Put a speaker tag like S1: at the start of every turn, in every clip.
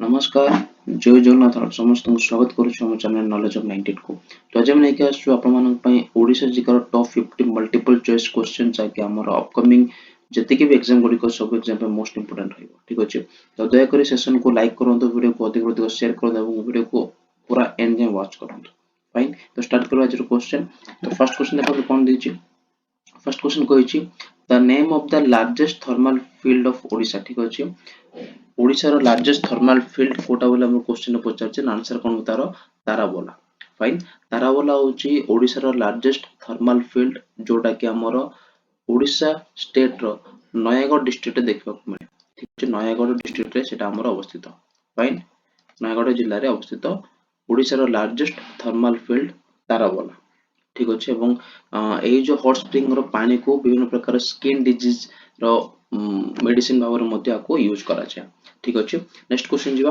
S1: नमस्कार जय जगन्नाथ आप समस्त स्वागत करुछु हम चैनल नॉलेज ऑफ 19 को तो आज हम लेके आसु आपण मानक पई ओडिसा जिकर टॉप 50 मल्टीपल चॉइस क्वेश्चन जाके हमर अपकमिंग जति के भी एग्जाम गुडी को सब एग्जाम पे मोस्ट इंपोर्टेंट रहइबो ठीक अछि तो दया करी सेशन को लाइक करंतु वीडियो को अधिक अधिक शेयर करंतु और वीडियो को पूरा एंड में वॉच करंतु फाइन तो स्टार्ट करू आज क्वेश्चन तो फर्स्ट क्वेश्चन देखो कोन दिछि फर्स्ट क्वेश्चन कहिछि the name of the largest thermal field of Odisha ठीक अछि ओडिशार लार्जेस्ट थर्मल फील्ड कोटा बोले हम क्वेश्चन पचारछे आंसर कोन तार ताराबोला फाइन ताराबोला होची ओडिशार लार्जेस्ट थर्मल फील्ड जोटा कि हमर ओडिशा स्टेट रो नयागढ़ डिस्ट्रिक्ट देखबा को मिले ठीक अछि नयागढ़ डिस्ट्रिक्ट रे सेटा हमर अवस्थित फाइन नयागढ़ जिल्ला रे अवस्थित ओडिशार लार्जेस्ट थर्मल फील्ड ताराबोला ठीक अछि एवं एई जो हॉट स्प्रिंग रो पानी को विभिन्न प्रकार स्किन डिजीज रो मेडिसिन भावर मध्ये आको यूज करा जाय ठीक अछि नेक्स्ट क्वेश्चन जीवा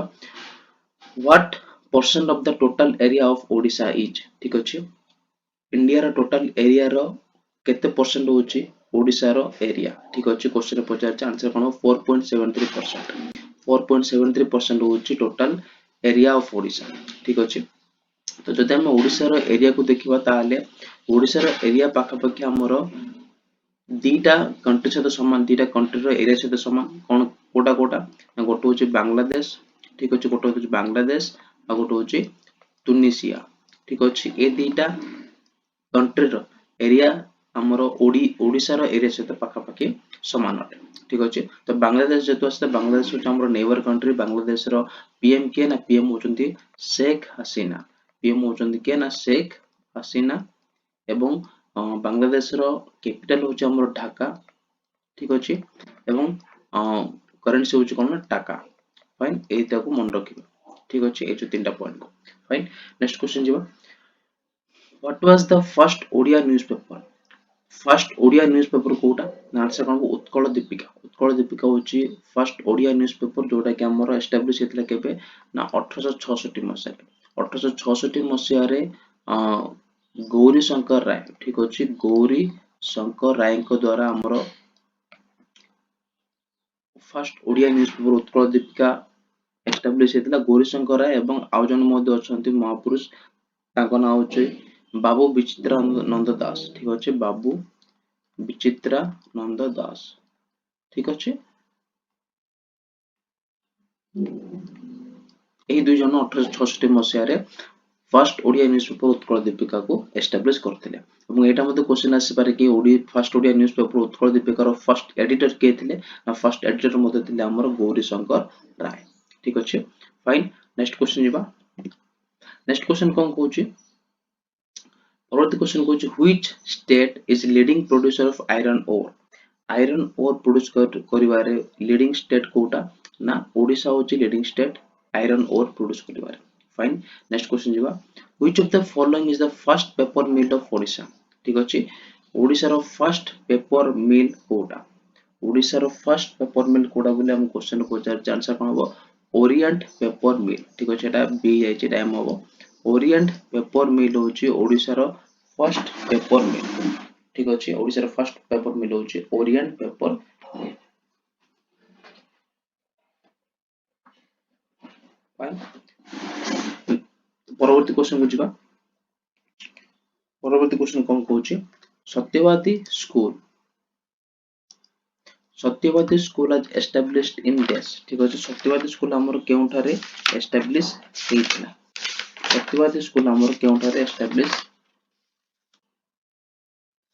S1: what percent of the total area of Odisha is ठीक अछि इंडिया रो टोटल एरिया रो केते परसेंट होची ओडिशा रो एरिया ठीक अछि क्वेश्चन पचार आंसर कोन 4.73% 4.73% होची टोटल एरिया ऑफ ओडिशा ठीक अछि तो जदि हम ओडिशा रो एरिया को देखिबा ताले ओडिशा रो एरिया पाखा पाखी हमरो दीटा कंट्री सहित समान दीटा कंट्री रो एरिया सहित समान कोन कोटा कोटा गोटे होची बांग्लादेश ठीक अछि गोटे होची बांग्लादेश आ गोटे होची तुनिसिया ठीक अछि ए दीटा कंट्री रो एरिया हमरो ओडिशा रो एरिया सहित पाखा पाखी समान अटे ठीक अछि तो बांग्लादेश जेतो असते बांग्लादेश होची हमरो नेबर कंट्री बांग्लादेश रो पीएम के ना पीएम होचंती शेख हसीना पीएम होचंती के ना शेख हसीना एवं बांग्लादेश रो कैपिटल होची हमरो ढाका ठीक अछि एवं करेंसी होची कोन टाका फाइन एटा को मन रखिबो ठीक अछि ए जो तीनटा पॉइंट को फाइन नेक्स्ट क्वेश्चन जीवा what was the first Odia newspaper first Odia newspaper कोटा आंसर कोन उत्कल दीपिका होची फर्स्ट ओडिया न्यूज़पेपर जोटा कि हमर एस्टैब्लिश हेतला केबे ना 1866 मसिया 1866 मसिया रे गौरी शंकर राय ठीक अछि गौरी शंकर राय को द्वारा हमर first Odia newspaper Utkal Dipika establish हेतला गौरी शंकर राय एवं आउ जन मध्ये अछंती महापुरुष ताको नाम होची बाबू विचित्रा नंद दास ठीक अछि बाबू विचित्रा नंद दास ठीक अछि एही दुई जन 1866 मसिया रे फर्स्ट ओडिया न्यूज़पेपर उत्कल दीपिका को एस्टैब्लिश करथिले एवं एटा मध्ये क्वेश्चन आसी पारे कि first Odia newspaper Utkal Deepika row first editor के थिले ना फर्स्ट एडिटर मध्ये थिले हमर गौरी शंकर राय ठीक अछि फाइन नेक्स्ट क्वेश्चन जीवा नेक्स्ट क्वेश्चन कोन कहूची परवर्ती क्वेश्चन कहूची which state is leading producer of iron ore produce करिवारे लीडिंग स्टेट कोटा ना ओडिशा होची leading state iron ore produce करिवारे फाइन नेक्स्ट क्वेश्चन जीवा which of the following is the first paper mill of Odisha ठीक अछि ओडिशा रो फर्स्ट पेपर मिल कोटा ओडिशा रो फर्स्ट पेपर मिल कोटा बोले हम क्वेश्चन पचार आंसर कोन हो ओरिएंट पेपर मिल ठीक अछि एटा बी जायछि टाइम हो ओरिएंट पेपर मिल होची ओडिशा रो फर्स्ट पेपर मिल ठीक अछि ओडिशा रो फर्स्ट पेपर मिल होची ओरिएंट पेपर मिल फाइन परवर्ती क्वेश्चन को जिबा परवर्ती क्वेश्चन कोन कहूची सत्यवादी स्कूल आज एस्टैब्लिश्ड इन देश ठीक अछि सत्यवादी स्कूल हमर केउठारे एस्टैब्लिश हेइतला सत्यवादी स्कूल हमर केउठारे एस्टैब्लिश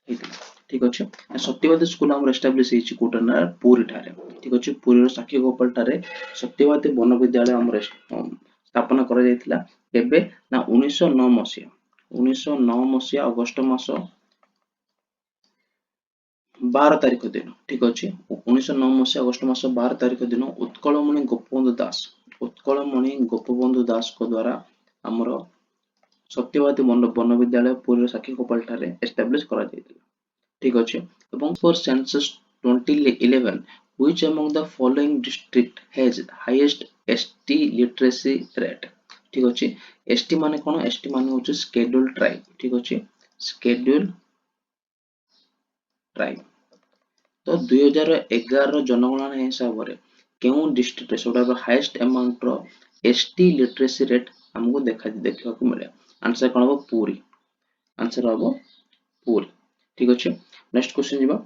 S1: हेइतला ठीक अछि सत्यवादी स्कूल हमर एस्टैब्लिश हेइछि कोटना पुरी ठारे ठीक अछि पुरी रो साखी गोपाल ठारे सत्यवादी वन विद्यालय हमर स्थापना करा जायतिला केबे ना 1909 मसिया अगस्त मास 12 तारिख दिन ठीक अछि 1909 मसिया अगस्त मास 12 तारिख दिन उत्कलमणि गोपबंधु दास को द्वारा हमर सत्यवादी वन विद्यालय पुरी साखी गोपाल ठारे एस्टैब्लिश करा जायतिला ठीक अछि एवं for census 2011 which among the following district has highest ST literacy rate ठीक अछि ST माने कोन ST माने होछि scheduled tribe ठीक अछि scheduled tribe तो 2011 रो जनगणना हिसाब रे केउ डिस्ट्रिक्ट सोडा हाईएस्ट अमाउंट रो एसटी लिटरेसी रेट हमको देखा को मिले आंसर कौन हम पुरी आंसर हम पुरी ठीक अच्छे नेक्स्ट क्वेश्चन जीवा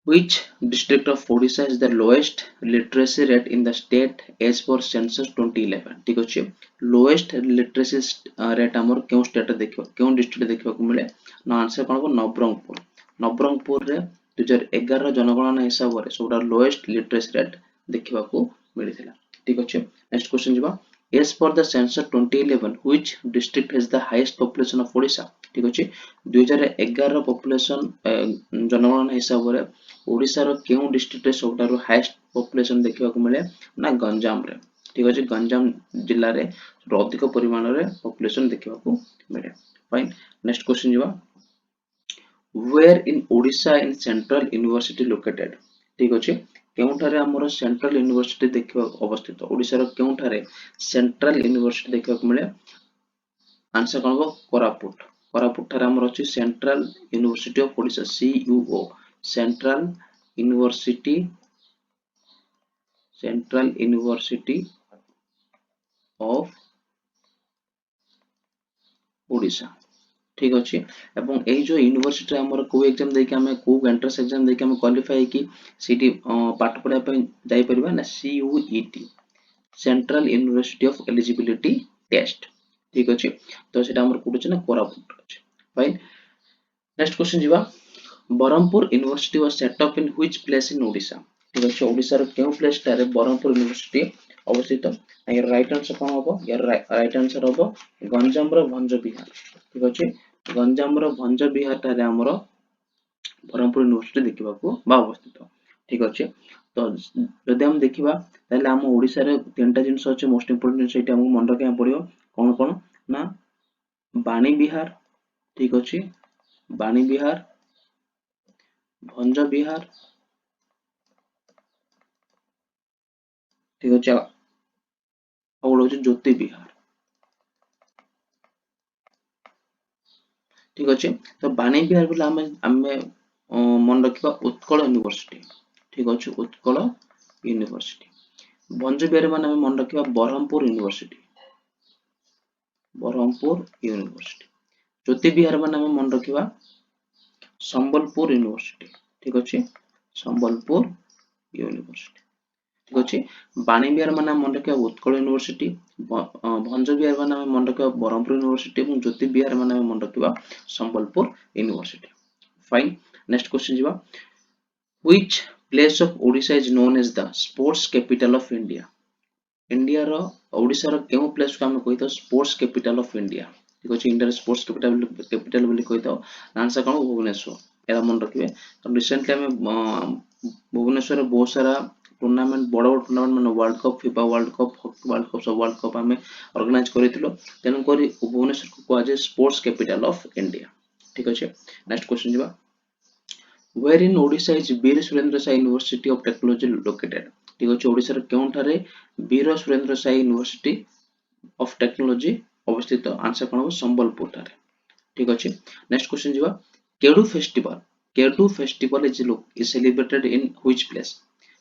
S1: which district of Odisha is the lowest literacy rate in the state as per census 2011 ठीक अच्छे lowest literacy rate हमर क्यों स्टेट देखिबा क्यों डिस्ट्रिक्ट देखिबा को मिले ना आंसर कोन हो नवरंगपुर नवरंगपुर रे 2011 जनगणना हिसाब रे सबटा लोएस्ट लिटरेसी रेट देखिबा को मिलिथिला ठीक अच्छे नेक्स्ट क्वेश्चन जीवा as per the census 2011 which district has the highest population of Odisha ठीक अच्छे 2011 पॉपुलेशन जनगणना हिसाब रे ओडिसा रो केउ डिस्ट्रिक्ट रे सबटारो हाईएस्ट पॉपुलेशन देखिबा को मिले ना गंजाम रे ठीक अछि गंजाम जिल्ला रे अधिक परिमाण रे पॉपुलेशन देखिबा को मिले फाइन नेक्स्ट क्वेश्चन जीवा where in Odisha in central university located ठीक अछि केउठारे हमर सेंट्रल यूनिवर्सिटी देखिबा अवस्थित ओडिसा रो केउठारे सेंट्रल यूनिवर्सिटी देखिबा को मिले आंसर कोन हो कोरापुट कोरापुट ठारे हमर अछि central university of Odisha CUO central university of Odisha ठीक अछि एवं एई जो यूनिवर्सिटी हमर को एग्जाम देके हमें को एंट्रेंस एग्जाम देके हमें क्वालिफाई की सिटी पाठ पढा पे जाई परिबा ना CUET central university of eligibility test ठीक अछि तो सेटा हमर कोड छै ना कोरापुट अछि फाइन नेक्स्ट क्वेश्चन जीवा Berhampur university was set up in which place in Odisha ठीक अछि ओडिसा रो केउ प्लेस टारे बरहमपुर यूनिवर्सिटी अवस्थित यार राइट आंसर कोन होबो यार राइट आंसर होबो गंजाम रो भंज बिहार ठीक अछि गंजाम रो भंज बिहार टारे हमर बरहमपुर यूनिवर्सिटी देखिबा को बा अवस्थित ठीक अछि तो जदि हम देखिबा ताले हम ओडिसा रे तीनटा जिंस अछि मोस्ट इंपोर्टेंट जिंस एटा हम मन रखे पड़ियो कोन कोन ना बाणी बिहार ठीक अछि बाणी बिहार भंज बिहार ठीक अछि और होछि ज्योति बिहार ठीक अछि तो बाणी बिहार बोले हमें मन रखिबा उत्कल यूनिवर्सिटी ठीक अछि उत्कल यूनिवर्सिटी भंज बिहार माने हमें मन रखिबा बरहमपुर यूनिवर्सिटी ज्योति बिहार माने हमें मन रखिबा संबलपुर यूनिवर्सिटी ठीक अछि संबलपुर यूनिवर्सिटी ठीक अछि बाणी बिहार माने मन रखिबा उत्कल यूनिवर्सिटी भंज बिहार माने मन रखिबा बरहमपुर यूनिवर्सिटी और ज्योति बिहार माने मन रखिबा Sambalpur university fine next question जीवा which place of Odisha is known as the sports capital of India India रो ओडिसा रो केउ प्लेस को हम कहितो स्पोर्ट्स कैपिटल ऑफ इंडिया ठीक अछि इंडिया स्पोर्ट्स कैपिटल बोली कहितो आंसर कोन भुवनेश्वर एरा मन रखिबे रिसेंटली हम भुवनेश्वर रे बहुत सारा टूर्नामेंट बड़ बड़ टूर्नामेंट माने world cup FIFA world cup hockey world cup हमें ऑर्गेनाइज करितलो तेन करी भुवनेश्वर को कहा जाय स्पोर्ट्स कैपिटल ऑफ इंडिया ठीक अछि नेक्स्ट क्वेश्चन जीवा where in Odisha is Veer Surendra Sai University of Technology located ठीक अछि ओडिसा रे केउठारे Veer Surendra Sai university of technology अवस्थित आंसर कोन हो संबलपुर ठारे ठीक अछि नेक्स्ट क्वेश्चन जीवा Kedu festival is celebrated in which place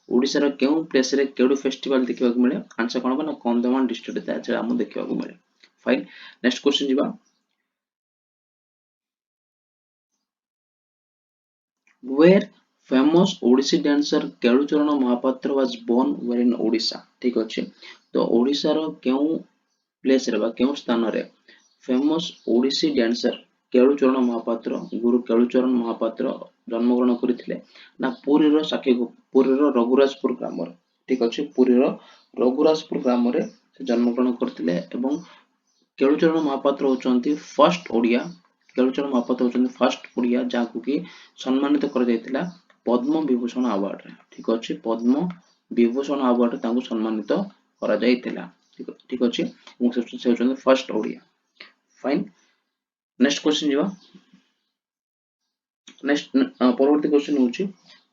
S1: Odisha रो केउ प्लेस रे केडू फेस्टिवल देखिबा को मिले आंसर कोन हो ना कंधमाल डिस्ट्रिक्ट ता हम देखिबा को मिले फाइन नेक्स्ट क्वेश्चन जीवा where famous Odissi dancer Kelucharan Mohapatra was born where in Odisha ठीक अछि तो ओडिसा रो केउ प्लेस रे बा केउ स्थान रे फेमस ओडिसी डांसर केळुचरण महापात्र गुरु केळुचरण महापात्र जन्म ग्रहण करिथिले ना पुरी रो पुरी रो रघुराजपुर ग्राम रे ठीक अछि पुरी रो रघुराजपुर ग्राम रे से जन्म ग्रहण करथिले एवं केळुचरण महापात्र होचंती फर्स्ट ओडिया केळुचरण महापात्र होचंती फर्स्ट ओडिया जाकु कि सम्मानित कर जायतिला पद्म विभूषण अवार्ड रे ठीक अछि पद्म विभूषण अवार्ड तांको सम्मानित करा जायतिला ठीक अछि से होचंती first Odia fine next question जीवा नेक्स्ट परवर्ती क्वेश्चन होची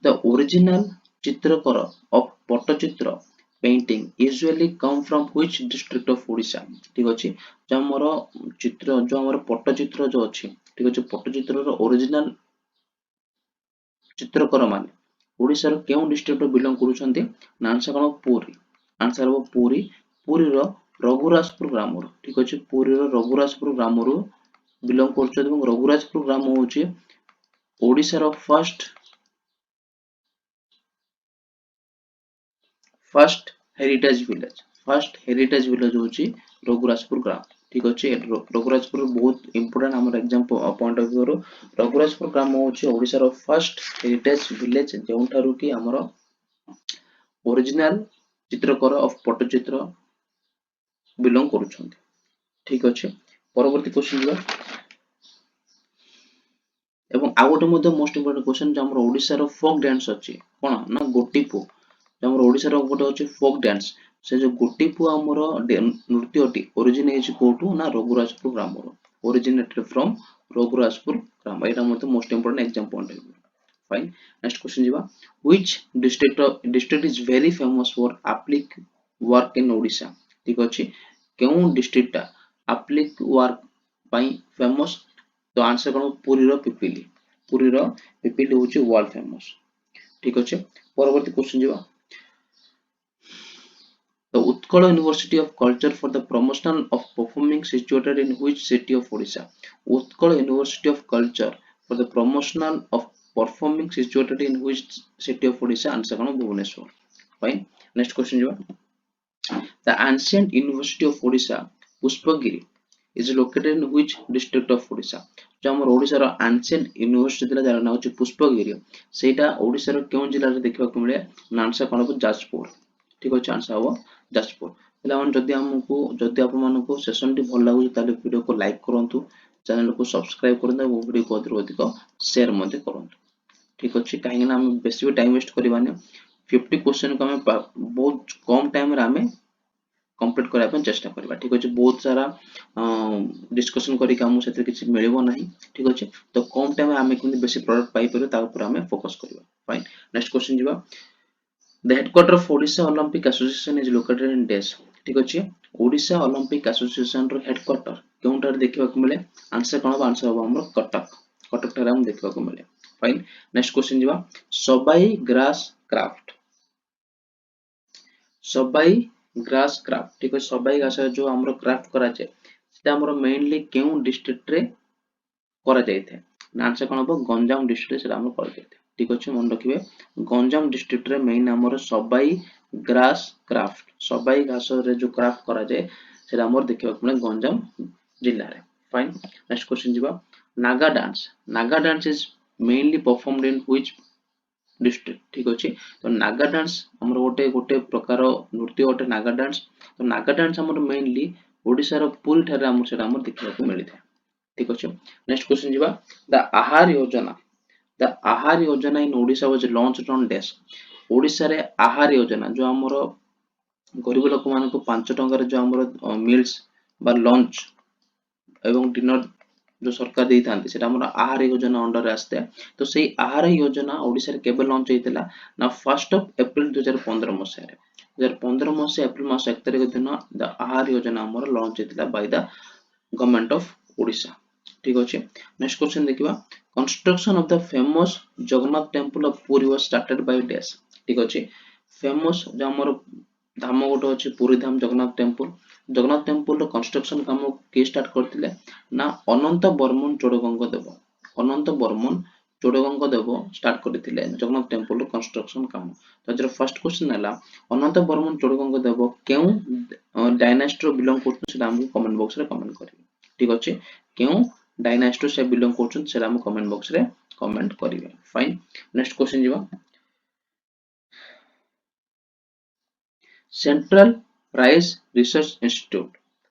S1: the original chitrakar of Pattachitra painting usually come from which district of Odisha ठीक अछि जो हमर चित्र जो हमर पट्टचित्र जो अछि ठीक अछि पट्टचित्र रो ओरिजिनल चित्रकर माने ओडिसा रो केउ डिस्ट्रिक्ट बिलोंग करूछंती आंसर कोन पुरी आंसर हो पुरी पुरी रो रघुराजपुर ग्राम ठीक अच्छे पुरी रो रघुराजपुर ग्राम बिलोंग कर रघुराजपुर ग्राम हूँ ओडिशार फर्स्ट हेरिटेज विलेज हूँ रघुराजपुर ग्राम ठीक अच्छे रघुराजपुर बहुत इंपोर्टेंट आम exam point of view Raghurajpur ग्राम हूँ ओडिशार फर्स्ट हेरिटेज विलेज जो कि आमर original chitrakar of Pattachitra belong करुछंती ठीक अच्छे परवर्ती क्वेश्चन जा एवं आ गोटे मध्ये मोस्ट इंपोर्टेंट क्वेश्चन जो हमर ओडिसा रो फोक डांस अछि कोन ना गोटीपु जो हमर ओडिसा रो गोटे अछि फोक डांस से जो गोटीपु हमर नृत्यटी ओरिजिन इज कोटू ना रघुराजपुर ग्राम ओरिजिनेटेड फ्रॉम रघुराजपुर ग्राम एटा मध्ये most important exam point fine next question जीवा which district is very famous for applique work in Odisha ठीक अछि केउ डिस्ट्रिक्ट टा एप्लिक वर्क पई फेमस तो आंसर कौन पुरी रो पिपिली होची वर्ल्ड फेमस ठीक अच्छे परवर्ती क्वेश्चन जीवा the Utkal university of culture for the promotion of performing situated in which city of Odisha Utkal university of culture for the promotion of performing situated in which city of Odisha answer कौन Bhubaneswar fine next question जीवा the ancient university of Odisha Pushpagiri is located in which district of Odisha जो हमर ओडिसा रो ancient university थिला jar नाम होची पुष्पगिरी सेटा ओडिसा रो केउ जिल्ला रे देखबा को मिले नानसा कोन को जाजपुर ठीक अछि आंसर हो जाजपुर पिला मन जदि आप मानको सेशन टी भल लागु ताले वीडियो को लाइक करंतु चैनल को सब्सक्राइब करंतु और वीडियो को अधिक अधिक शेयर मध्ये करंतु ठीक अछि काहे ना हम बेसी भी टाइम वेस्ट करबानी 50 क्वेश्चन को हम बहुत कम टाइम रे हमें कंप्लीट करबा चेष्टा करबा ठीक अछि बहुत सारा डिस्कशन करी हम सेते किछि मिलबो नाही ठीक अछि तो कम टाइम हमें केमि बेसी प्रोडक्ट पाई परबो ता ऊपर हमें फोकस करबा फाइन नेक्स्ट क्वेश्चन जीवा the headquarter of Odisha Olympic association is located in dash ठीक अछि ओडिशा ओलंपिक एसोसिएशन रो हेडक्वार्टर केउंटार देखबा को मिले आंसर कोन आंसर हो हमर कटक ठारे हम देखबा को मिले फाइन नेक्स्ट क्वेश्चन जीवा सबाई ग्रास क्राफ्ट ठीक है सबाई घास जो हमरो क्राफ्ट करा जाय सेटा हमरो मेनली केउ डिस्ट्रिक्ट रे करा जाय थे आंसर कोन हो गंजाम डिस्ट्रिक्ट सेटा हमरो करा जाय थे ठीक अछि मन रखिबे गंजाम डिस्ट्रिक्ट रे मेन हमरो सबाई ग्रास क्राफ्ट सबाई घास रे जो क्राफ्ट करा जाय सेटा हमरो देखिबा को मिले गंजाम जिल्ला रे फाइन नेक्स्ट क्वेश्चन जीवा Naga dance is mainly performed in which district ठीक अछि तो नागा डांस हमर गोटे प्रकार नृत्य गोटे नागा डांस तो नागा डांस हमर मेनली ओडिसा रो पुरी ठारे हमर सेटा हमर देखिबा को मिलिथा ठीक अछि नेक्स्ट क्वेश्चन जीवा द आहार योजना इन ओडिसा वाज लॉन्च्ड ऑन डेस ओडिसा रे आहार योजना जो हमर गरीब लोक मान को 5 टंका रे जो हमर मील्स बा लंच एवं डिनर जो सरकार देई थांती सेटा हमर आहार योजना अंडर रे आस्ते तो सेही आहार योजना ओडिसा रे केबे लॉन्च हेतिला ना 1 अप्रैल 2015 मसिया रे 2015 मसिया अप्रैल मास 1 तारिख दिन द आहार योजना हमर लॉन्च हेतिला by the government of Odisha ठीक अछि नेक्स्ट क्वेश्चन देखिबा construction of the famous Jagannath temple of Puri was started by dash ठीक अछि फेमस जो हमर धाम गोटे अछि पुरी धाम जगन्नाथ टेंपल रो कंस्ट्रक्शन काम के स्टार्ट करथिले ना अनंत बर्मन चोडगंग देव स्टार्ट करथिले जगन्नाथ टेंपल रो कंस्ट्रक्शन काम तो जरा फर्स्ट क्वेश्चन हला अनंत बर्मन चोडगंग देव केउ डायनास्टी रो बिलोंग करथि सेटा हम कमेंट बॉक्स रे कमेंट करिवे ठीक अछि केउ डायनास्टी से बिलोंग करथि सेटा हम कमेंट बॉक्स रे कमेंट करिवे फाइन नेक्स्ट क्वेश्चन जीवा Central Rice Research Institute.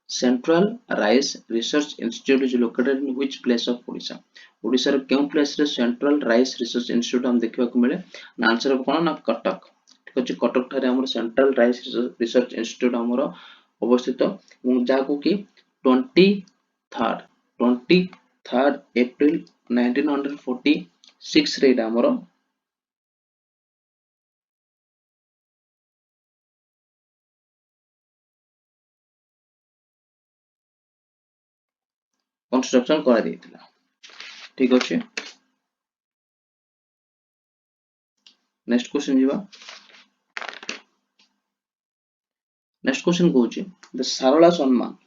S1: Central Rice Research Institute is located in which place of Odisha? Odisha रो केउ प्लेस रे Central Rice Research Institute हम देखिबा को मिले ना आंसर कोन ना कटक ठीक अछि कटक ठारे हमर Central Rice Research Institute हमर अवस्थित जाको कि 23rd April 1946 रे हमर कंस्ट्रक्शन करा देथिला ठीक अछि नेक्स्ट क्वेश्चन जीवा नेक्स्ट क्वेश्चन कहूची द सारला सम्मान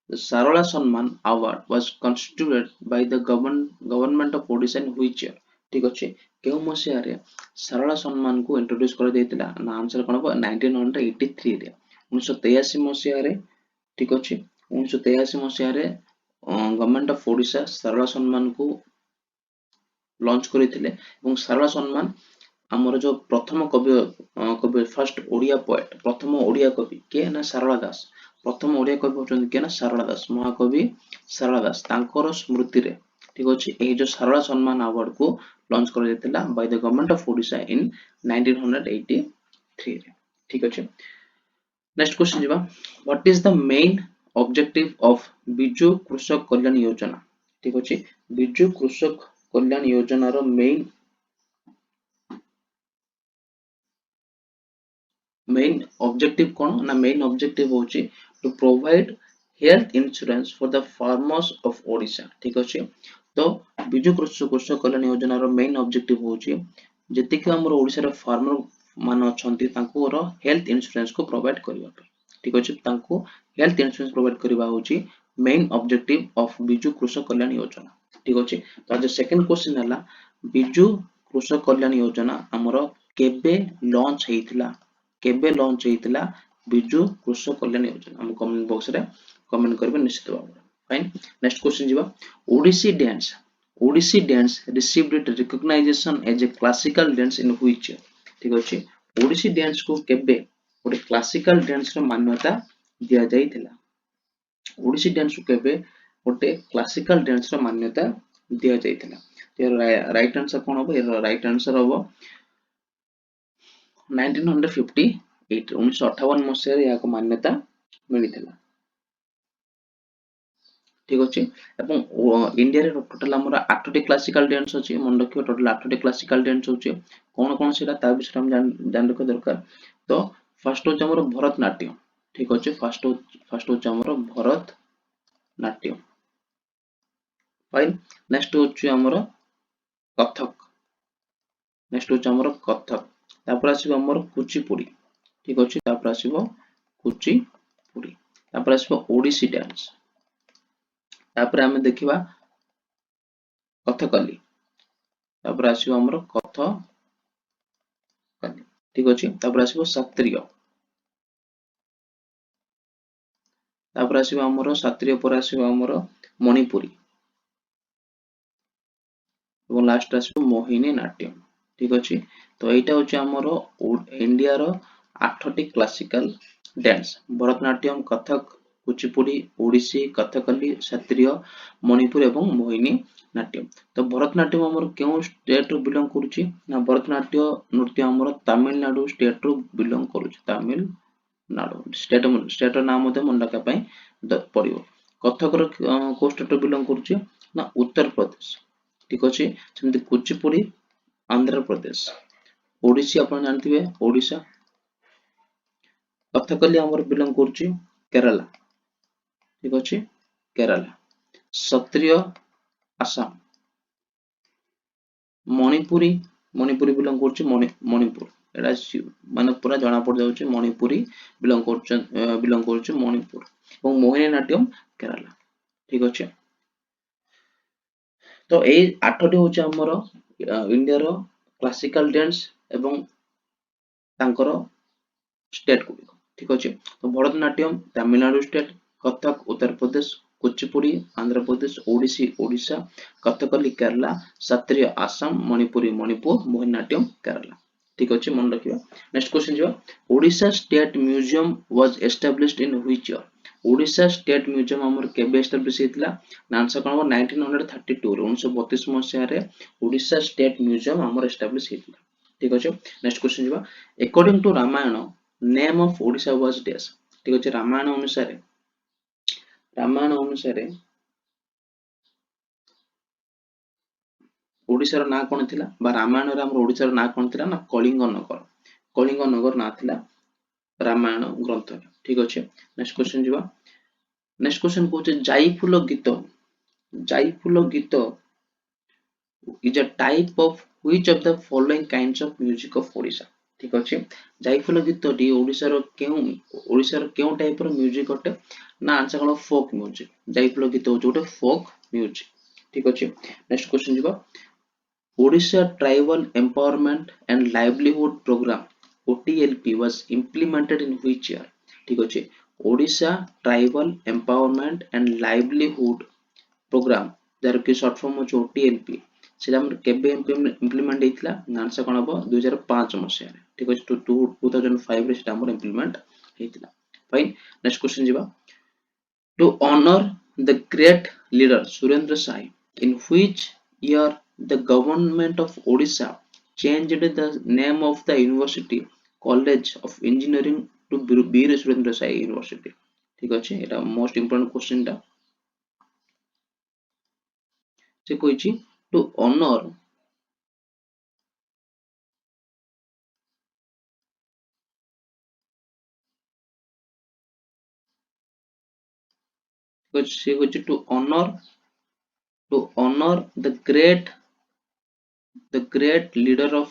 S1: The Sarola Sanman Award was constituted by the government of Odisha in which year? ठीक अच्छे केउ मसिया रे सारला सम्मान को इंट्रोड्यूस कर देतिला ना आंसर कोन हो 1983 रे 1983 मसिया रे ठीक अच्छे 1983 मसिया रे गवर्नमेंट ऑफ ओडिशा सारला सम्मान को लॉन्च करथिले এবং सारला सम्मान हमर जो प्रथम कवि फर्स्ट ओडिया पोएट प्रथम ओडिया कवि के ना सारला दास प्रथम ओडिया कवि होचंदी के ना सारला दास महाकवि सारला दास तांकर स्मृति रे ठीक अछि एही जो सारला सम्मान अवार्ड को लॉन्च कर देतिला by the government of Odisha in 1983 रे ठीक अछि नेक्स्ट क्वेश्चन जिबा what is the main objective of Biju Krushak Kalyan योजना ठीक अछि बिजू कृषक कल्याण योजना रो मेन ऑब्जेक्टिव कोन ना मेन ऑब्जेक्टिव होची to provide health insurance for the farmers of Odisha ठीक अछि तो बिजु कृषक कल्याण योजना रो मेन ऑब्जेक्टिव होची जति कि हमर ओडिशा रो फार्मर मान अछंती तांको रो हेल्थ इंश्योरेंस को प्रोवाइड करबा ठीक अछि तांको हेल्थ इंश्योरेंस प्रोवाइड करबा होची मेन ऑब्जेक्टिव ऑफ बिजु कृषक कल्याण योजना ठीक अछि तो आज सेकंड क्वेश्चन हला बिजु कृषक कल्याण योजना हमर केबे लॉन्च हेतिला केबे लॉन्च हेतिला बिजु कृषक कल्याण योजना हम कमेंट बॉक्स रे कमेंट करबे निश्चित भाव फाइन नेक्स्ट क्वेश्चन जिबा Odissi dance received it recognition as a classical dance in which ठीक अछि ओडिसी डांस को केबे गोटे क्लासिकल डांस रो मान्यता दिया जाइतिला ओडिसी डांस को केबे गोटे क्लासिकल डांस रो मान्यता दिया जाइतिला राइट आंसर कोन हो राइट आंसर हो 1958 1958 मसिया याको मान्यता मिलिथिला ठीक अछि एवं इंडिया रे टोटल हमर 8 टी क्लासिकल डांस अछि मन रखियो टोटल 8 टी क्लासिकल डांस होचे कोन कोन सेटा ता विषय हम जान रखो दरकार तो फर्स्ट होचे हमर भरतनाट्यम ठीक अछि फर्स्ट होचे हमर भरतनाट्यम फाइन नेक्स्ट होचे हमर कथक नेक्स्ट होचे हमर कथक तापर आसीबो हमर कुचिपुडी ठीक अछि तापर आसीबो कुचिपुडी तापर आसीबो ओडिसी डांस तापर हमें देखिबा कथकली तापर आसीबो हमर कथकली ठीक अछि तापर आसीबो शास्त्रीय तापर आसीबो हमर शास्त्रीय पर आसीबो हमर मणिपुरी और लास्ट आसीबो मोहिनी नाट्यम ठीक अछि तो एटा होचे हमर इंडिया रो 8 टी क्लासिकल डांस भरतनाट्यम कथक कुचिपुडी ओडिसी कथकली शास्त्रीय मणिपुर एवं मोहिनी नाट्यम तो भरतनाट्यम हमर केउ स्टेट रो बिलोंग करूची ना भरतनाट्य नृत्य हमर तमिलनाडु स्टेट रो बिलोंग करूची तमिलनाडु स्टेट रो नाम मते मन रखा पई पड़िबो कथक रो को स्टेट रो बिलोंग करूची ना उत्तर प्रदेश ठीक अछि सेमति कुचिपुडी आंध्र प्रदेश ओडिसी आपण जानथिबे ओडिशा कथकली हमर बिलोंग करूची केरला ठीक अछि केरला क्षत्रिय आसाम मणिपुरी बिलोंग करूची मणिपुर एटा माने पूरा जाना पड़ जाउची मणिपुरी बिलोंग करूची मणिपुर और मोहिनी नाट्यम केरला ठीक अछि तो ए 8 टी होची हमर इंडिया रो क्लासिकल डांस एवं तांकर स्टेट को ठीक अछि तो भरतनाट्यम तमिलनाडु स्टेट कथक उत्तर प्रदेश कुचिपुडी आंध्र प्रदेश ओडिसी ओडिशा कथकली केरला क्षत्रिय आसाम मणिपुरी मणिपुर मोहिनीनाट्यम केरला ठीक अछि मन रखिबा नेक्स्ट क्वेश्चन जिबा Odisha state museum was established in which year Odisha state museum हमर केबे एस्टैब्लिश हेतला आंसर कोन 1932 रे 1932 मसिया रे ओडिशा स्टेट म्यूजियम हमर एस्टैब्लिश हेतला ठीक अछि नेक्स्ट क्वेश्चन जिबा according to Ramayana name of Odisha was dash ठीक अछि रामायण अनुसार ओडिसा रो ना कोन थिला बा रामायण रे हमर ओडिसा रो ना कोन थिला ना कलिंग नगर ना थिला रामायण ग्रंथ ठीक अछि नेक्स्ट क्वेश्चन जिबा नेक्स्ट क्वेश्चन कोचे जाई फुलो गीत is a type of which of the following kinds of music of Odisha ठीक अच्छे जाइफल गीतटी ओडिशार केउ टाइप रो म्यूजिक अटे ना आंसर कोन फोक म्यूजिक जाइफल गीत हो जोटे फोक म्यूजिक ठीक अच्छे नेक्स्ट क्वेश्चन जिबा Odisha tribal empowerment and livelihood programme OTLP was implemented in which year ठीक अच्छे Odisha tribal empowerment and livelihood programme जार की शॉर्ट फॉर्म हो OTLP सेटा हमर केबे इंप्लीमेंट हेतिला आंसर कोन हबो 2005 मसिया रे ठीक अछि 2005 रे सेटा हमर इंप्लीमेंट हेतिला फाइन नेक्स्ट क्वेश्चन जिबा to honour the great leader Surendra Sai in which year the government of Odisha changed the name of the university college of engineering to Veer Surendra Sai University ठीक अछि एटा मोस्ट इंपोर्टेंट क्वेश्चन टा से कहिछि to honour से कहिछि to honor the great leader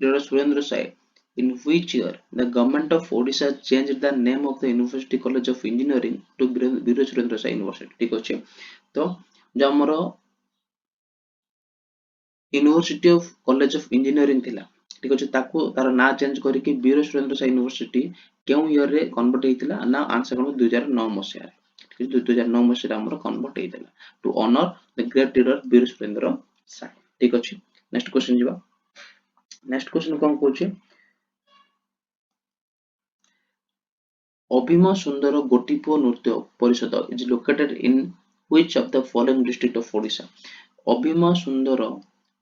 S1: Surendra Sai in which year the government of Odisha changed the name of the University College of Engineering to Veer Surendra Sai University ठीक अछि तो जो हमरो university of college of engineering थिला ठीक अछि ताको तार ना चेंज करिकि वीर सुरेंद्र साई यूनिवर्सिटी केउ ईयर रे कन्वर्ट हेतिला ना आंसर कोन 2009 मसिया ठीक अछि 2009 मसिया हमर कन्वर्ट हेतिला to honour the great leader Veer Surendra Sai ठीक अछि नेक्स्ट क्वेश्चन जिबा नेक्स्ट क्वेश्चन कोन कोछि Abhima Sundar Gotipua Nritya Parishad is located in which of the following district of Odisha Abhima Sundar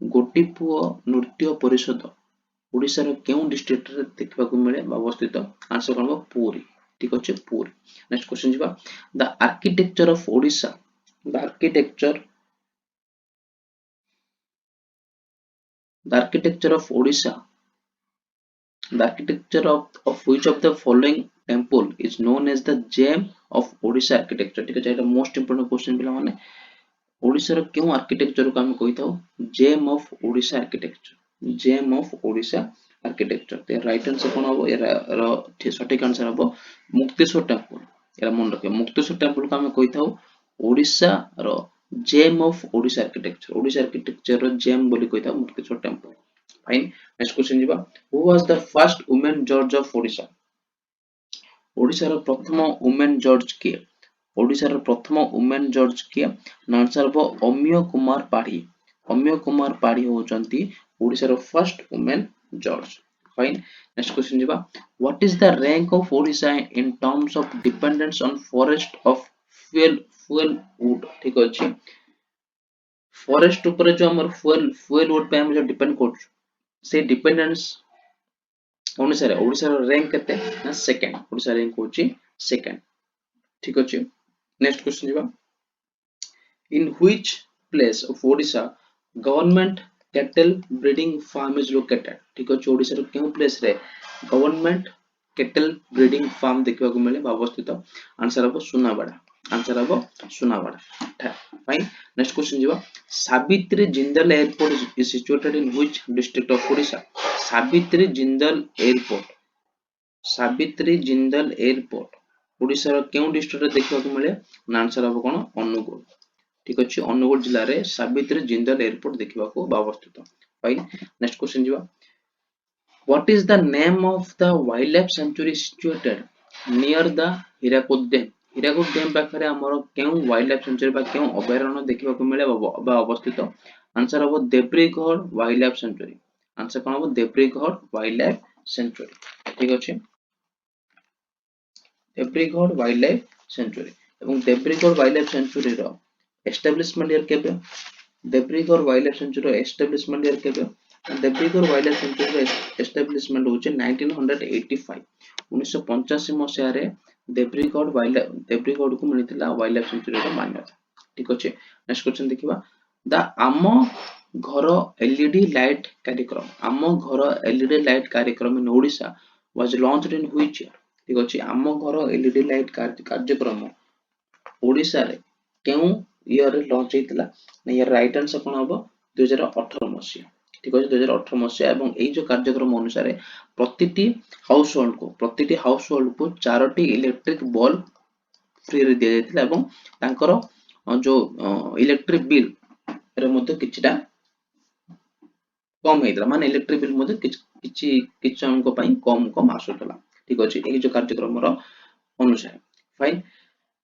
S1: Gotipua Nritya परिषद ओडिशा रो केउ डिस्ट्रिक्ट रे देखबा को मिले अवस्थित आंसर कोन पुरी ठीक अछि पुरी नेक्स्ट क्वेश्चन जिबा the architecture of Odisha the architecture of Odisha the architecture of which of the following temple is known as the gem of Odisha architecture ठीक है एटा मोस्ट इंपोर्टेंट क्वेश्चन पिला माने ओडिसा रो केउ आर्किटेक्चर को हम कहिताउ gem of Odisha architecture gem of Odisha architecture ते राइट आंसर कोन हबो एरा रो सटीक आंसर हबो मुक्तेश्वर टेंपल एरा मन रखे मुक्तेश्वर टेंपल को हम कहिताउ ओडिशा रो जेम ऑफ ओडिशा आर्किटेक्चर रो जेम बोली कहिताउ Mukteshwar temple fine next question जिबा who was the first women जज ऑफ ओडिशा ओडिशा रो प्रथम वुमेन जज के ओडिशा रो प्रथम वुमेन जज के आंसर हबो अम्य कुमार पाढ़ी होचंती ओडिशा रो फर्स्ट वुमेन जज फाइन नेक्स्ट क्वेश्चन जिबा what is the rank of Odisha in terms of dependence on forest of fuel wood ठीक अछि फॉरेस्ट ऊपर जो हमर फ्यूल वुड पे हम जो डिपेंड कर से डिपेंडेंस अनुसार ओडिशा रो रैंक केते ना सेकंड ओडिशा रैंक होची सेकंड ठीक अछि नेक्स्ट क्वेश्चन जिबा in which place of Odisha government cattle breeding farm is located ठीक अछि ओडिशा रो केउ प्लेस रे गवर्नमेंट कैटल ब्रीडिंग फार्म देखबा को मिले अवस्थित आंसर हबो सुनावाड़ा फाइन नेक्स्ट क्वेश्चन जिबा Savitri Jindal airport is situated in which district of Odisha Savitri Jindal airport Odisha रो केउ डिस्ट्रिक्ट रे देखबा को मिले आंसर हबो कोन अनुगुल ठीक अछि अनुगुल जिल्ला रे सावित्री जिंदल एयरपोर्ट देखबा को अवस्थित फाइन नेक्स्ट क्वेश्चन जिबा what is the name of the wild life sanctuary situated near the Hirakud dam पाखरे हमर केउ वाइल्ड लाइफ सेंचुरी बा केउ अभयारण्य देखबा को मिले बा अवस्थित आंसर हबो देब्रीगढ़ वाइल्ड लाइफ सेंचुरी आंसर कोन हबो देब्रीगढ़ वाइल्ड लाइफ सेंचुरी ठीक अछि देब्रीगढ़ वाइल्ड लाइफ सेंचुरी एवं देब्रीगढ़ वाइल्ड लाइफ सेंचुरी रो एस्टैब्लिशमेंट ईयर केबे देब्रीगढ़ वाइल्ड लाइफ सेंचुरी रो एस्टैब्लिशमेंट ईयर केबे देब्रीगढ़ वाइल्ड लाइफ सेंचुरी रो एस्टैब्लिशमेंट होचे 1985 1985 मसिया रे देब्रीगढ़ को मिलिथिला वाइल्ड लाइफ सेंचुरी रो मान्यता ठीक अछि नेक्स्ट क्वेश्चन देखिबा द आम घर एलईडी लाइट कार्यक्रम in Odisha was launched in which year ठीक अछि आम घर एलईडी लाइट कार्यक्रम ओडिशा रे केउ ईयर रे लॉन्च हेतिला ना यार राइट आंसर कोन हबो 2018 मसिया ठीक अछि 2018 मसिहा ଏବଂ एई जो कार्यक्रम अनुसार प्रतिटी हाउस होल्ड को 4टी इलेक्ट्रिक बल्ब फ्री रे दिया जायतिला ଏବଂ तांकर जो इलेक्ट्रिक बिल रे मध्ये किछिटा कम हेइतला माने इलेक्ट्रिक बिल मध्ये किछि जणको पई कम आसुतला ठीक अछि एई जो कार्यक्रम रो अनुसार फाइन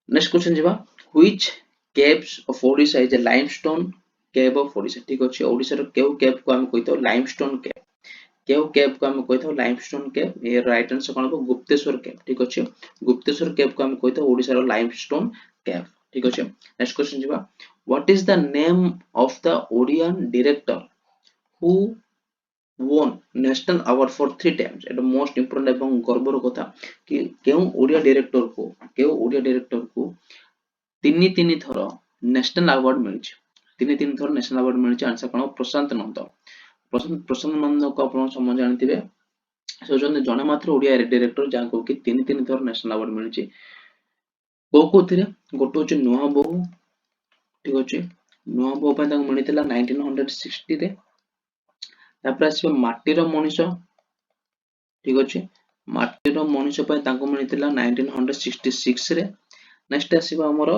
S1: नेक्स्ट क्वेश्चन जिबा which caves of Odisha is a limestone cave of Odisha ठीक अछि ओडिसा रो केउ केव को हम कहितो लाइमस्टोन केव केउ केव को हम कहितो लाइमस्टोन केव ए राइट आंसर कोन हो गुप्तेश्वर केव ठीक अछि गुप्तेश्वर केव को हम कहितो ओडिसा रो लाइमस्टोन केव ठीक अछि नेक्स्ट क्वेश्चन जिबा what is the name of the Odia director who won national award for 3 times एटा मोस्ट इंपोर्टेंट एवं गर्वर कथा कि केउ ओडिया डायरेक्टर को तीन थर नेशनल अवार्ड मिली तीन थर नेशनल अवार्ड मिली आंसर कोन प्रशांत नंद प्रशांत नंद को आपण समझ जानथिबे से जने मात्र ओडिया डायरेक्टर जा को कि तीन थर नेशनल अवार्ड मिली कोथिरे गोटे होचे नुहा बहु ठीक अछि नुहा बहु पे ताको मिलितला 1960 रे तापर आसी माटीर मनीष ठीक अछि माटीर मनीष पे ताको मिलितला 1966 रे नेक्स्ट आसीबा हमरो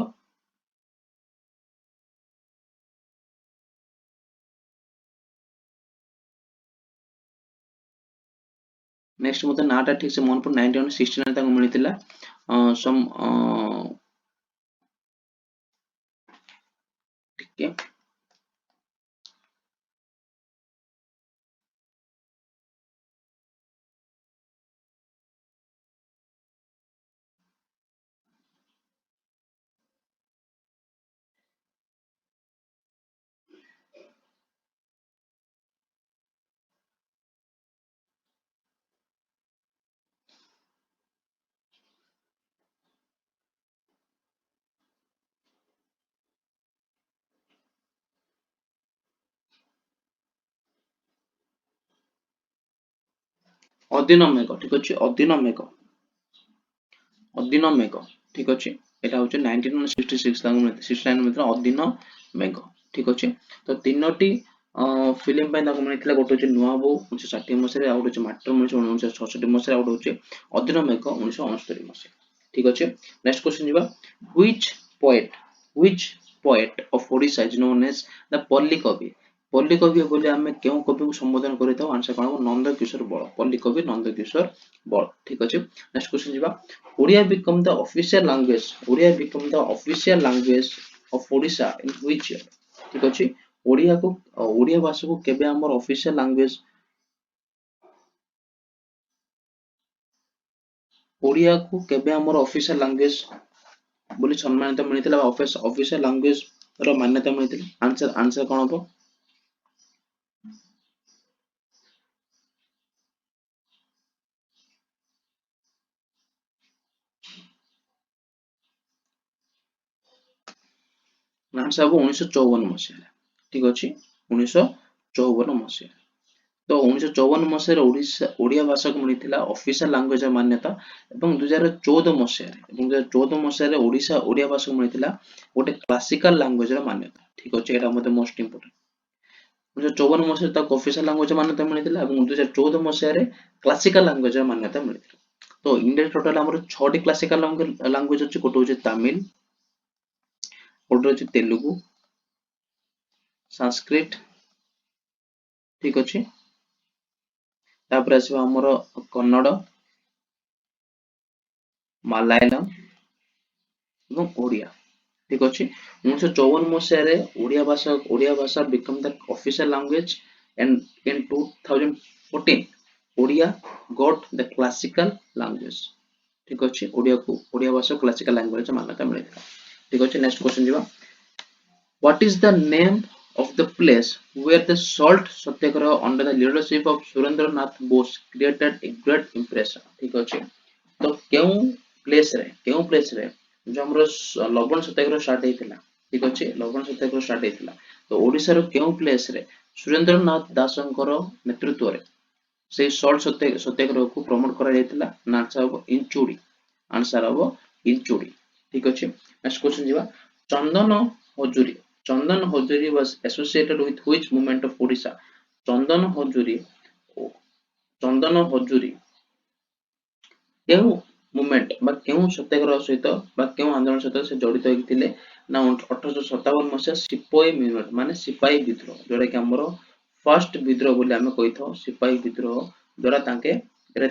S1: नेक्स्ट मते नाटा ठीक से मन पर 1969 ताको मिलितला सम ठीक है ଅଧିନମେକ ठीक अछि ଅଧିନମେକ ठीक अछि एटा होचे 1966 ताको 69 मित्र अधिनमेक ठीक अछि तो तीनोटी फिल्म पे ताको मिलितला गोटे होचे नुआ बो 1960 मसिया आ होचे माटर मनीष 1966 मसिया आ होचे अधिनमेक 1969 मसिया ठीक अछि नेक्स्ट क्वेश्चन जिबा which poet of Odisha is known as the Palli Kavi बोले हमें केउ कवि को संबोधन करितो आंसर कोन नंद किशोर बळ पल्ली कवि नंद किशोर बळ ठीक अछि नेक्स्ट क्वेश्चन जिबा Odia become the official language of Odisha in which year ठीक अछि ओडिया भाषा को केबे हमर ऑफिशियल लैंग्वेज ओडिया को केबे हमर ऑफिशियल लैंग्वेज बोली सम्मानित मिलितला ऑफिशियल लैंग्वेज रो मान्यता मिलितला आंसर कोन हो आंसर हो 1954 मसिया ठीक अछि 1954 मसिया तो 1954 मसिया ओडिया भाषा को मिलितला ऑफिशियल लैंग्वेज मान्यता एवं 2014 मसिया एवं 2014 मसिया ओडिया भाषा को मिलितला गोटे क्लासिकल लैंग्वेज मान्यता ठीक अछि एटा मते मोस्ट इंपोर्टेंट 1954 मसिया तक ऑफिशियल लैंग्वेज मान्यता मिलितला एवं 2014 मसिया रे क्लासिकल लैंग्वेज मान्यता मिलितला तो इंडिया टोटल हमर 6 टी क्लासिकल लैंग्वेज अछि गोटे होचे तमिल गोटे होचे तेलुगु संस्कृत ठीक अछि तापर आसीबा हमर कन्नड़ मालायालम एवं ओडिया ठीक अछि 1954 मसिया रे ओडिया भाषा become the official language and in 2014 Odia got the classical language ठीक अछि ओडिया भाषा क्लासिकल लैंग्वेज मान्यता मिलितला ठीक अछि नेक्स्ट क्वेश्चन जिबा What is the name of the place where the salt satyagraha under the leadership of Surendra Nath Bose created a great impression? ठीक अछि तो केउ प्लेस रे जो हमरो लवण सत्याग्रह स्टार्ट हेतिला ठीक अछि लवण सत्याग्रह स्टार्ट हेतिला तो ओडिसा रो केउ प्लेस रे सुरेंद्र नाथ दासंकर नेतृत्व रे से सल्ट सत्याग्रह को प्रमोट करा जायतिला आंसर हो इंचुडी ठीक अछि नेक्स्ट क्वेश्चन जिबा चंदन हजूरी was associated with which movement of Odisha ଚନ୍ଦନ ହଜୁରୀ କେଉଁ ମୁଭମେଣ୍ଟ ବା କେଉଁ ସତ୍ୟାଗ୍ରହ ସହିତ ବା କେଉଁ ଆନ୍ଦୋଳନ ସହିତ ସେ ଜଡିତ ହେଇଥିଲେ ନା 1857 ମସିହା ସିପାହୀ ମୁଭମେଣ୍ଟ ମାନେ ସିପାହୀ ବିଦ୍ରୋହ ଯୋଉଟା କି ଆମର ଫାର୍ଷ୍ଟ ବିଦ୍ରୋହ ବୋଲି ଆମେ କହିଥାଉ ସିପାହୀ ବିଦ୍ରୋହ ଦ୍ୱାରା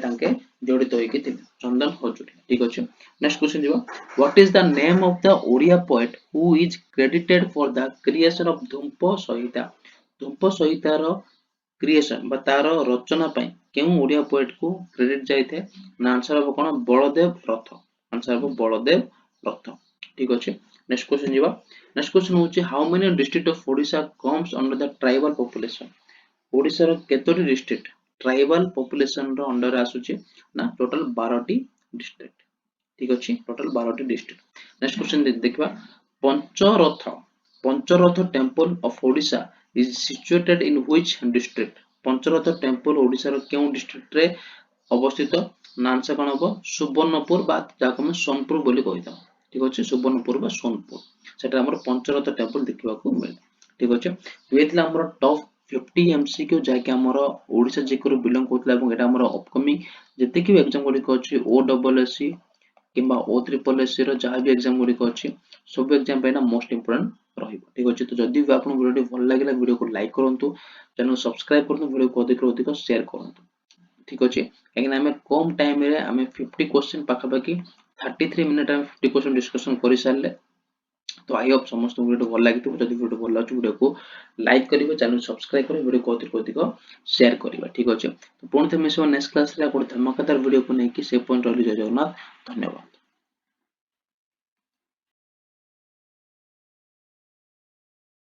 S1: ତାଙ୍କେ ଜଡିତ ହେଇକି ଥିଲେ ଚନ୍ଦନ ହଜୁରୀ ଠିକ ଅଛି ନେକ୍स्ट क्वेश्चन ଯିବା what is the name of the Odia poet who is credited for the creation of धूप संहितार क्रिएशन बा तार रचना ପାଇଁ କେଉଁ ଓଡିଆ ପୋଏଟ କୁ କ୍ରେଡିଟ ଯାଇଥାଏ ନା आंसर ହେବ କଣ ବଳଦେବ ରଥ आंसर ହେବ ବଳଦେବ ରଥ ଠିକ ଅଛି नेक्स्ट क्वेश्चन ଯିବା नेक्स्ट क्वेश्चन होची how many district of Odisha comes under the tribal population Odisha रो केतोटी डिस्ट्रिक्ट ट्राइबल पॉपुलेशन रो अंडर आसुची ना टोटल 12 टी डिस्ट्रिक्ट ठीक अछि टोटल 12 टी डिस्ट्रिक्ट नेक्स्ट क्वेश्चन देखिबा Pancharatha temple of Odisha is situated in which district Pancharatha temple Odisha रो केउ डिस्ट्रिक्ट रे अवस्थित ना आंसर कोन हो सुवर्णपुर बा जाको हम सोनपुर बोली कहिता ठीक अछि सुवर्णपुर बा सोनपुर सेटा हमर पंचरथ टेम्पल देखिबा को मिले ठीक अछि एथिला हमर टॉप 50 एमसीक्यू जाके हमर ओडिशा जिकर बिलोंग करतला एवं एटा हमर अपकमिंग जते कि एग्जाम गुडी को अछि ओडब्ल्यूएससी किंबा O SSS रो जहा भी एग्जाम गुडी को अछि सब एग्जाम पे ना मोस्ट इंपोर्टेंट रहिबो ठीक अछि तो जदि भी आपन वीडियो भल लागिला वीडियो को लाइक करंतु चैनल सब्सक्राइब करंतु वीडियो को अधिक अधिक शेयर करंतु ठीक अछि काहे हमें कम टाइम रे हमें 50 क्वेश्चन पाखा पाखी 33 मिनिट में 50 क्वेश्चन डिस्कशन करि सारले तो आई होप समस्त वीडियो भल लागितो जदि वीडियो भल लागो वीडियो को लाइक करिवो चैनल सब्सक्राइब करिवो वीडियो को अधिक शेयर करिवो ठीक अछि तो पुणी थे मिसो नेक्स्ट क्लास रे आपण धमाकेदार वीडियो को नै कि से पॉइंट रहली जय जगन्नाथ धन्यवाद।